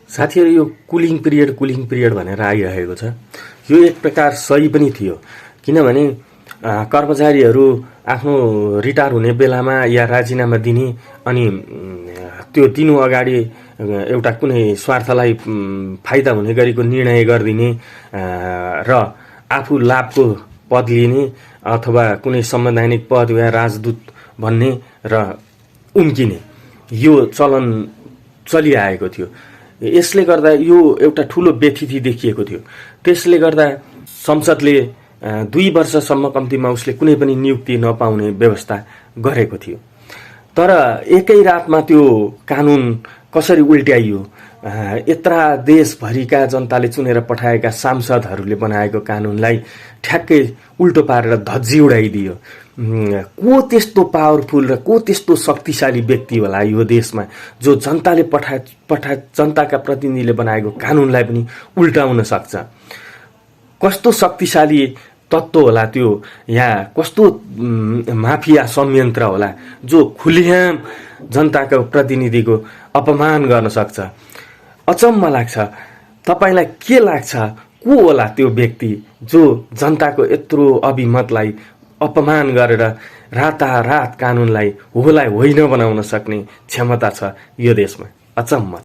साथीहरू, यो cooling period भनेर आइरहेको छ। यो एक प्रकार सही पनि थियो, किनभने कर्मचारीहरू आफ्नो रिटायर हुने बेलामा या राजीनामा दिने अनि त्यो दिनु अगाडि एउटा कुनै स्वार्थलाई फाइदा हुने गरेको निर्णय गरिदिने र आफू लाभको पद लिने अथवा कुनै संवैधानिक पद वा राजदूत भन्ने र उम्किने यो चलन चलिआएको थियो। यसले गर्दा यो एउटा ठुलो व्यथिति देखिएको थियो। त्यसले गर्दा संसदले 2 वर्षसम्म कम्तीमा उसले कुनै पनि नियुक्ति नपाउने व्यवस्था गरेको थियो। तर एकै रातमा त्यो कानुन कसरी उल्ट्याइयो? यत्रा देशभरिका जनताले चुनेर पठाएका सांसदहरूले बनाएको कानुनलाई ठ्याक्कै उल्टो पारेर धज्जी उडाइदियो। को त्यस्तो पावरफुल र को त्यस्तो शक्तिशाली व्यक्ति होला यो देशमा जो जनताले जनताका प्रतिनिधिले बनाएको कानुनलाई पनि उल्टाउन सक्छ? कस्तो शक्तिशाली तत्त्व होला त्यो, या कस्तो माफिया संयन्त्र होला जो खुलेआम जनताको प्रतिनिधिको अपमान गर्न सक्छ? अचम्म लाग्छ। तपाईलाई के लाग्छ, को होला त्यो व्यक्ति जो जनताको यत्रो अभिमतलाई अपमान गरेर रातारात कानुनलाई होलाई होइन बनाउन सक्ने क्षमता छ यो देशमा? अचम्म।